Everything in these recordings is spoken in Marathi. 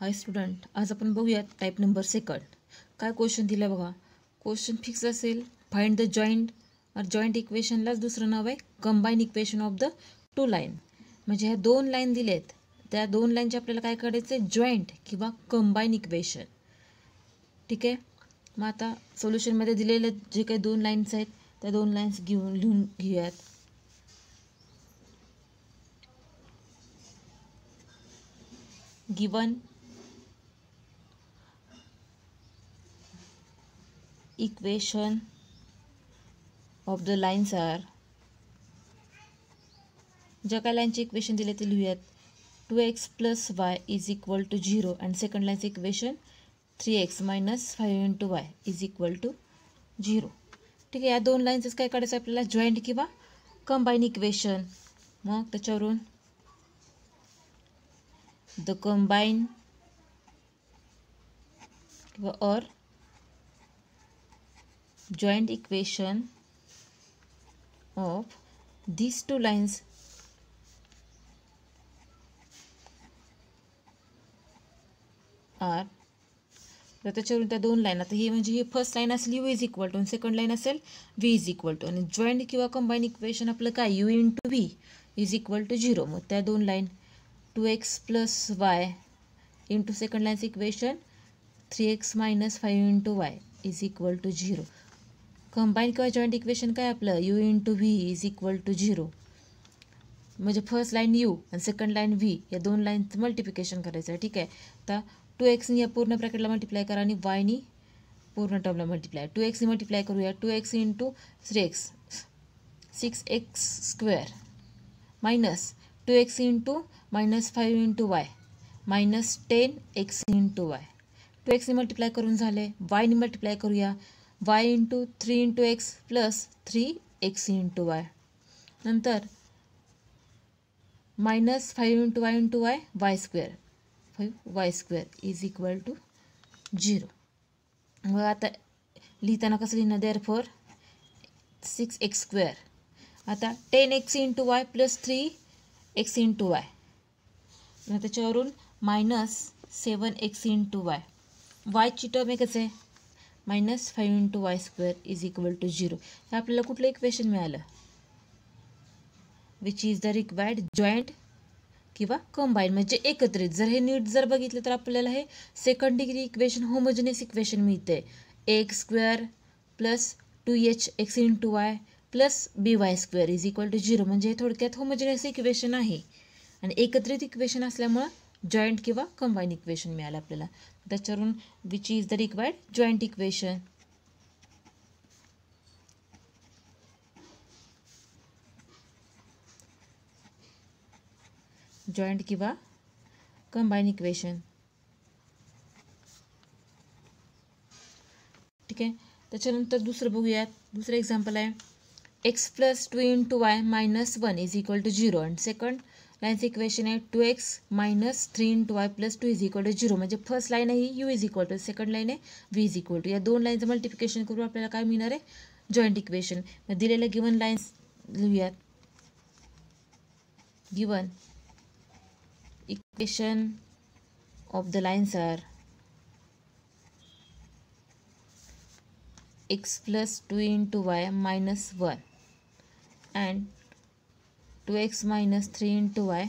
हाय स्टुडंट, आज आपण बघूयात टाईप नंबर सेकंड. काय क्वेश्चन दिला बघा. क्वेश्चन फिक्स असेल. फाइंड द जॉईंट इक्वेशनलाच दुसरं नाव आहे combine equation of the two line. म्हणजे ह्या दोन लाईन दिलेत, त्या दोन लाईनचे आपल्याला काय करायचं आहे, जॉईंट किंवा कंबाईन इक्वेशन. ठीक आहे. मग आता सोल्युशनमध्ये दिलेले जे काही दोन लाईन्स आहेत त्या दोन लाईन्स लिहून घेऊयात. Given equation of the lines are, ज्या काही लाईनचे इक्वेशन दिले ते लिहूयात. 2x + y = 0 आणि सेकंड लाईनचे इक्वेशन 3x - 5 y = 0. ठीक आहे. या दोन लाईन्सच काय काढायचं आपल्याला, जॉईंट किंवा कंबाईन इक्वेशन. मग त्याच्यावरून द कंबाईन किंवा और joint equation of these two lines are, तर त्याच्यावरून त्या दोन लाईन, आता ही म्हणजे ही फर्स्ट लाईन असेल u = आणि सेकंड लाईन असेल v = आणि जॉईंट किंवा कंबाईन इक्वेशन आपलं काय u × v = 0. मग त्या दोन line 2x + y into second लाईनचं इक्वेशन 3x - 5 y = 0. कंबाईन किंवा जॉईंट इक्वेशन काय आपलं u × v = 0. म्हणजे फर्स्ट लाईन u आणि सेकंड लाईन v या दोन लाईनचं मल्टिप्लिकेशन करायचं आहे. ठीक आहे. आता 2xनी या पूर्ण ब्रॅकेटला मल्टिप्लाय करा आणि yनी पूर्ण टर्मला मल्टिप्लाय. 2xनी मल्टिप्लाय करूया. 2x × 3x 6x² minus 2x × -5 y minus 10x × y. 2xनी मल्टिप्लाय करून झाले. yनी मल्टिप्लाय करूया. y × 3 × x + 3x × y. नंतर -5 × y × y y², 5y² = 0. मग आता लिहिताना कसं लिहिणं, देअरफॉर 6x². आता 10x × y + 3x × y. मग त्याच्यावरून -7x × y. yची टर्म एकच आहे, -5 × y² = 0. हे आपल्याला कुठलं इक्वेशन मिळालं, which is the required joint किंवा कंबाईन म्हणजे एकत्रित. जर हे नीट जर बघितलं तर आपल्याला हे second degree equation, homogeneous equation मिळते. ax² + 2hx × y + by² = 0. म्हणजे हे थोडक्यात होमोजेनियस इक्वेशन आहे आणि एकत्रित इक्वेशन असल्यामुळं जॉईंट किंवा कंबाईन इक्वेशन मिळालं आपल्याला. त्याच्यावरून which is the required joint equation. Joint किंवा कंबाईन इक्वेशन. ठीक आहे. त्याच्यानंतर दुसरं बघूयात. दुसरं एक्झाम्पल आहे x + 2 × y - 1 = 0 आणि सेकंड लाईनचं इक्वेशन आहे 2x - 3 × y + 2 = 0. म्हणजे फर्स्ट लाईन आहे ही u = सेकंड लाईन आहे v = या दोन लाईनचं मल्टिप्लिकेशन करून आपल्याला काय मिळणार आहे, जॉईंट इक्वेशन. मग दिलेल्या गिवन लाईन्स लिहूयात. Given equation of the lines are x + 2 × y - 1 and 2x - 3 × y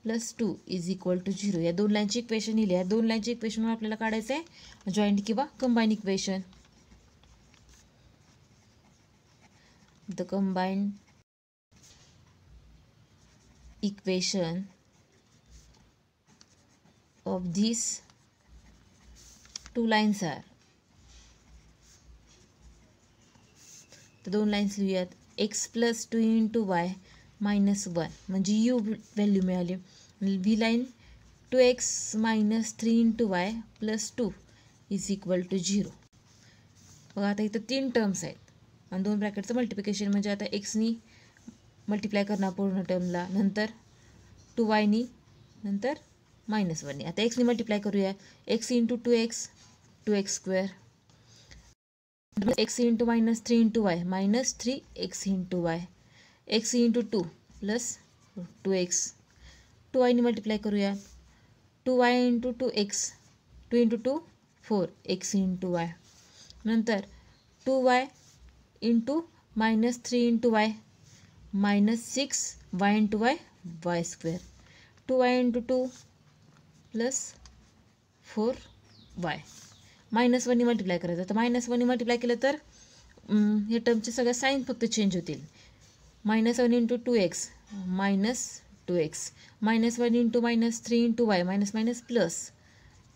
+ 2 = 0. या दोन लाईनची इक्वेशन लिहिली. या दोन लाईनची इक्वेशन आपल्याला काढायचं आहे जॉईंट किंवा combine equation. The combine equation of these two lines are, तर दोन लाईन्स लिहूयात. x + 2 × y - 1 म्हणजे u व्हॅल्यू मिळाली. v line 2x - 3 × y + 2 = 0. बघा आता इथं 3 टर्म्स आहेत आणि दोन ब्रॅकेटचं मल्टिप्लिकेशन. म्हणजे आता एक्सनी मल्टिप्लाय करणार पूर्ण टर्मला, नंतर 2yनी, नंतर -1नी. आता एक्सनी मल्टिप्लाय करूया. x × 2x 2x², x × -3 × y -3x × y, x × 2 + 2x. 2yनी multiply करूया. 2y into 2x, 2 into 2 4 x into y. नंतर 2y into minus 3 into y minus 6y into y y square. 2y into 2 plus 4y. Minus 1 multiply करायचं. तर मायनस 1 मल्टिप्लाय केलं तर हे टर्मचे सगळ्या साईन फक्त चेंज होतील. Minus 1 into 2x minus 2x. Minus 1 into minus 3 into y minus minus plus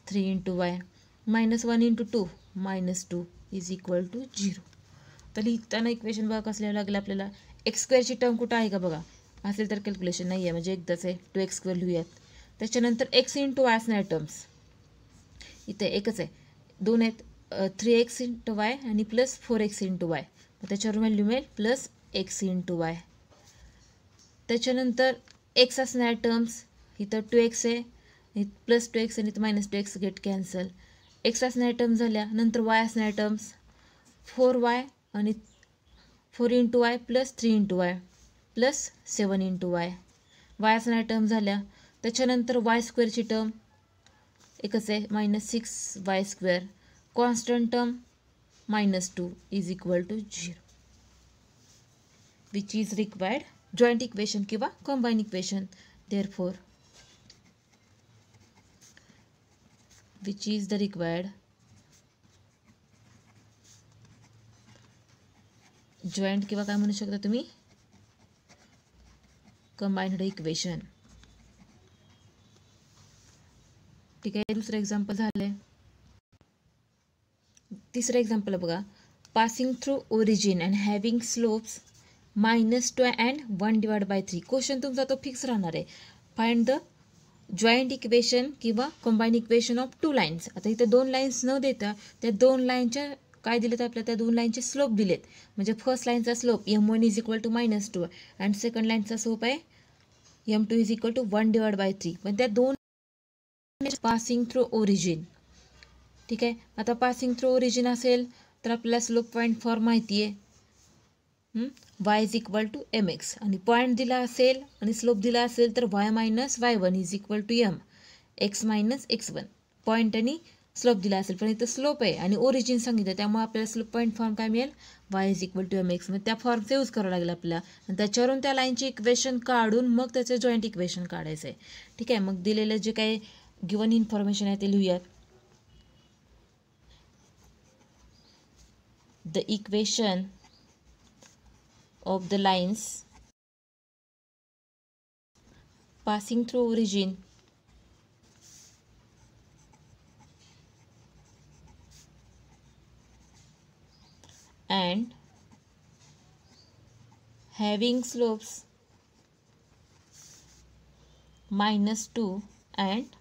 3 into y. Minus 1 into 2 minus 2 is equal to 0. तर लिहिताना इक्वेशन बघा कसं लिहावं लागेल आपल्याला. एक्स स्क्वेअरची टर्म कुठं आहे का बघा. असेल तर कॅल्क्युलेशन नाही आहे म्हणजे एकदाच आहे. 2x स्क्वेअर लिहूयात. त्याच्यानंतर एक्स इंटू वाय असणार टर्म्स. इथे एकच आहे. दोन आहेत. 3x इंटू वाय आणि प्लस 4x इंटू वाय. त्याच्यावर व्हॅल्यू मिळेल प्लस एक्स इंटू वाय. त्याच्यानंतर एक्स असणार टर्म्स. इथं 2x आहे प्लस 2x आणि इथं minus 2x get cancel. X असणार टर्म्स झाल्या. नंतर वाय असणार टर्म्स 4y आणि 4 into Y plus 3 into Y plus 7 into Y. Y असणार टर्म झाल्या. त्याच्यानंतर वाय स्क्वेअरची टर्म एकच आहे minus 6y square. Constant term minus 2 is equal to 0. Which is required joint equation किंवा combine equation. Therefore which is the required joint किंवा काय म्हणू शकता तुम्ही कंबाईन्ड इक्वेशन. ठीक आहे. दुसरं एक्झाम्पल झालंय. तिसरं एक्झाम्पल बघा. Passing through origin and having slopes -2 and 1 divide by 3. Question तुमचा तो फिक्स राहणार आहे. फाइंड द जॉईंट इक्वेशन किंवा कंबाईन इक्वेशन ऑफ 2 लाईन्स. आता इथे 2 लाईन्स न देता त्या 2 लाईनच्या काय दिलेत आपल्याला, त्या 2 लाईनचे स्लोप दिलेत. म्हणजे फर्स्ट लाईनचा slope m1 is equal to -2 and second लाईनचा स्लोप आहे m2 is equal to 1 divide by 3. पण त्या 2 पासिंग थ्रू ओरिजिन. ठीक आहे. आता पासिंग थ्रू ओरिजिन असेल तर आपल्याला स्लोप पॉईंट फॉर्म माहिती आहे. y is equal to mx आणि पॉईंट दिला असेल आणि स्लोप दिला असेल तर y minus y1 is equal to m x minus x1. Point आणि स्लोप दिला असेल पण इथं स्लोप आहे आणि ओरिजिन सांगितलं त्यामुळे आपल्याला स्लोप पॉईंट फॉर्म काय मिळेल y is equal to mx. मग त्या फॉर्मचा यूज करावा लागेल आपल्याला आणि त्याच्यावरून त्या लाईनची इक्वेशन काढून मग त्याचं जॉईंट इक्वेशन काढायचं आहे. ठीक आहे. मग दिलेलं जे काही गिवन इन्फॉर्मेशन आहे ते लिहूयात. The equation of the lines passing through origin and having slopes -2 and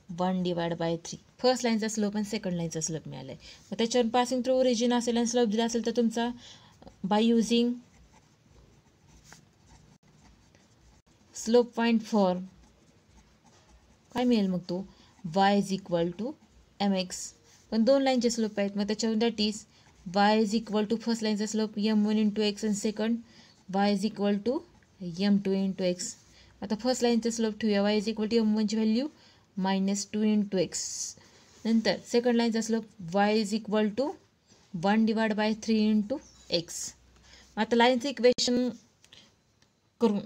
1 divided by 3. First लाईनचा स्लोप आणि सेकंड लाईनचा स्लोप मिळाला आहे. मग त्याच्यावर पासिंग थ्रू ओरिजिन असेल आणि स्लोप दिला असेल तर तुमचा by using slope point form काय मिळेल मग तो y is equal to mx. पण 2 लाईनचे स्लोप आहेत मग त्याच्यावरून that is y is equal to first लाईनचा स्लोप m1 इंटू x आणि second y is equal to m2 into x. आता फर्स्ट लाईनचा स्लोप ठेवूया. y इज इक्वल टू m1ची व्हॅल्यू -2 इंटू x. नंतर सेकंड लाईनचा slope y is equal to 1 divide by 3 into x. आता लाईनचं इक्वेशन करून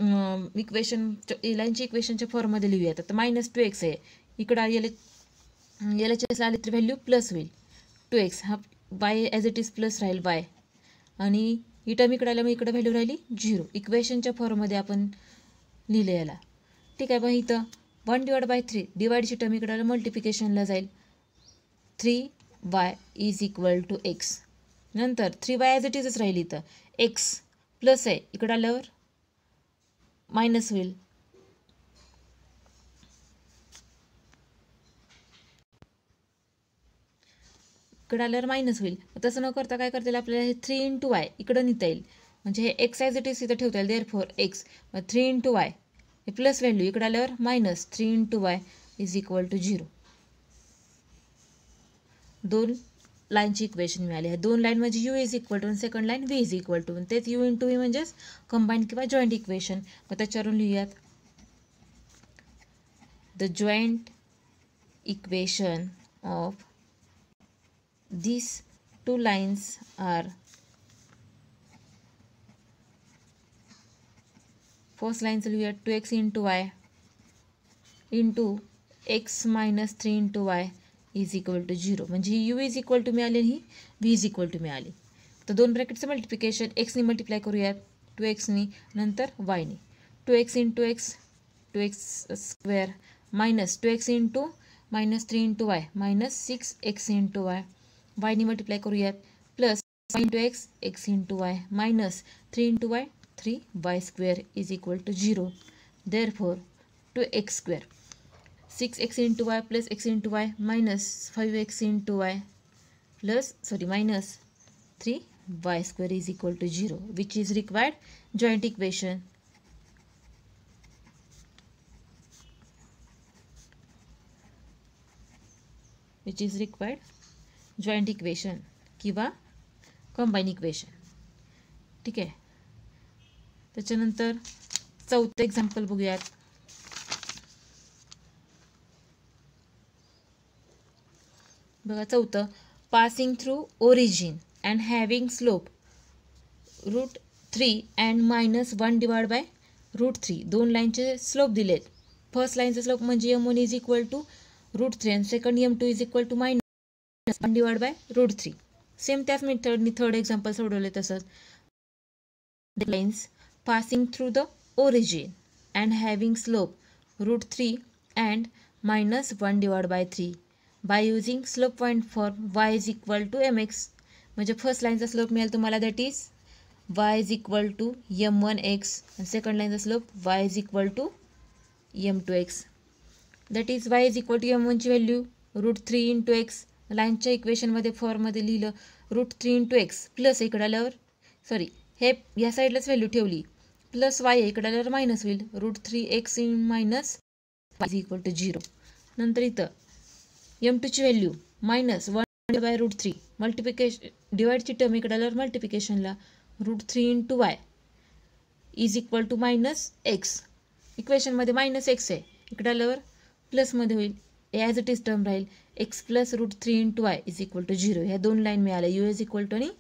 लाईनच्या इक्वेशनच्या फॉर्ममध्ये लिहूयात. आता -2x आहे इकडं याला आले तर व्हॅल्यू प्लस होईल 2x. हा y as it is plus राहील y आणि ही टर्म इकडे आल्यामुळे इकडे व्हॅल्यू राहिली 0. इक्वेशनच्या फॉर्ममध्ये आपण लिहिलं याला. ठीक आहे. मग इथं 1 डिवाइड बाय 3 डिवाइडची टर्म इकडे आलं मल्टिप्लिकेशनला जाईल 3y is equal to x. नंतर 3y ॲज इट इजच राहील. इथं x प्लस आहे इकडे आल्यावर मायनस होईल. इकडे आल्यावर मायनस होईल. तसं न करता काय करता येईल आपल्याला हे 3 इंटू वाय इकडं नेता येईल. म्हणजे हे एक्स ॲज इट इज इथं ठेवता येईल. देअरफॉर एक्स 3 इंटू वाय हे प्लस व्हॅल्यू इकडे आल्यावर minus 3 into y is equal to 0. 2 लाईनची इक्वेशन मिळाली आहे. 2 लाईन म्हणजे u इज इक्वल टू आणि second line v is equal to. तेच u इंटू v म्हणजेच कंबाईन किंवा जॉईंट इक्वेशन. मग त्याच्यावरून लिहूयात the joint equation of these two lines are, first line लिहूया 2x into y into x minus 3 into y is equal to 0. म्हणजे ही u is equal to मिळाली आणि ही v is equal to मिळाली. तर दोन ब्रॅकेटचं मल्टिप्लिकेशन x ने मल्टिप्लाय करूयात 2x नी, नंतर y नी 2x into x 2x square minus 2x into minus 3 into y minus 6x into y, y नी मल्टिप्लाय करूयात plus y into x x into y minus 3 into y 3y square is equal to 0. Therefore 2x square 6x into y plus x into y minus 5x into y minus 3y square is equal to 0, which is required joint equation. Which is required joint equation किंवा combine equation. ठीक आहे. त्याच्यानंतर चौथं एक्झाम्पल बघूयात. बघा चौथं, passing through origin and having slope √3 and -1 divide by √3. दोन लाईनचे स्लोप दिलेत. फर्स्ट लाईनचा स्लोप म्हणजे m1 इज इक्वल टू √3 आणि second m2 is equal to -1 divide by √3. Same त्याच मेथडनी थर्ड एक्झाम्पल सोडवले तसंच. Lines passing through the origin and having slope √3 and -1 divided by 3 by using slope point for y is equal to mx. म्हणजे फर्स्ट लाईनचा स्लोप मिळेल तुम्हाला, that is y is equal to m1x आणि सेकंड लाईनचा slope y is equal to m2x. That is y is equal to m1 ची व्हॅल्यू √3 into x, लाईनच्या इक्वेशनमध्ये फॉर्ममध्ये लिहिलं √3 into x प्लस इकडे आल्यावर हे या साईडलाच व्हॅल्यू ठेवली प्लस y इकडे आल्यावर मायनस होईल √3x इन minus y is equal to 0. नंतर इथं m2 ची व्हॅल्यू -1 बाय √3 मल्टिप्लिकेशन डिवाइडची टर्म इकडे आल्यावर मल्टिप्लिकेशनला √3 into y is equal to -x. इक्वेशनमध्ये -x आहे, इकडे आल्यावर प्लसमध्ये होईल, ॲज इट इज टर्म राहील x प्लस √3 into y is equal to 0. ह्या दोन लाईन मिळाल्या, u इज इक्वल टू आणि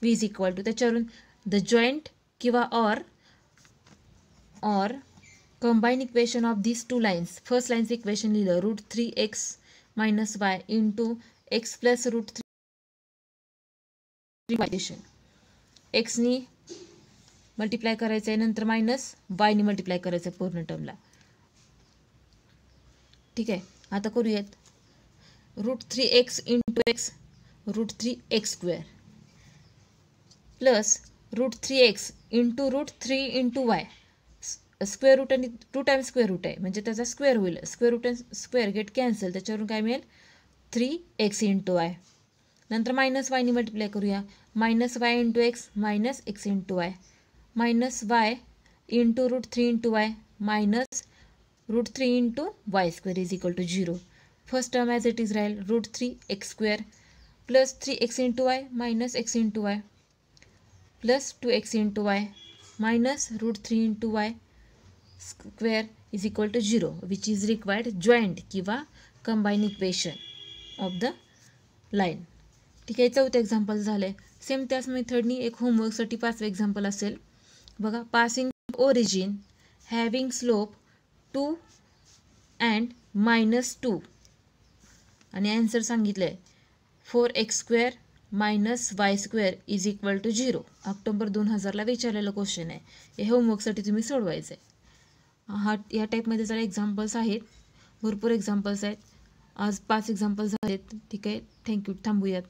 v इज इक्वल टू. त्याच्यावरून द जॉईंट किंवा or combine equation of these two lines. First लाईनचं इक्वेशन लिहिलं √3x minus y into x plus √3 equation. x नी मल्टिप्लाय करायचं आहे, नंतर मायनस y नी मल्टिप्लाय करायचं आहे पूर्ण टर्मला. ठीक आहे. आता करूयात √3x into x √3x square प्लस √3x into √3 into y. Square root आणि 2 टाइम्स स्क्वेअर रूट आहे म्हणजे त्याचा स्क्वेअर होईल, स्क्वेअर रूट आणि स्क्वेअर गेट कॅन्सल, त्याच्यावरून काय मिळेल 3x into y. नंतर -y नी मल्टिप्लाय करूया, -y into x -x into y -y into √3 into y -√3 into y square is equal to 0. First term as it is राहील √3x square प्लस 3x into y minus x into y plus 2x into y minus √3 into y square is equal to 0, which is required joint किंवा combine equation of the line. ठीक आहे. चौथं एक्झाम्पल झाले. सेम त्याच मेथडनी एक होमवर्कसाठी 5वे एक्झाम्पल असेल. बघा, passing origin having slope 2 and -2 आणि आन्सर सांगितलं आहे 4x² -y square is equal to 0. October 2000ला विचारलेलं क्वेश्चन आहे. हे होमवर्कसाठी तुम्ही सोडवायचं आहे. या टाईपमध्ये जरा एक्झाम्पल्स आहेत, भरपूर एक्झाम्पल्स आहेत. आज 5 एक्झाम्पल्स आहेत. ठीक आहे. थँक्यू. थांबूयात.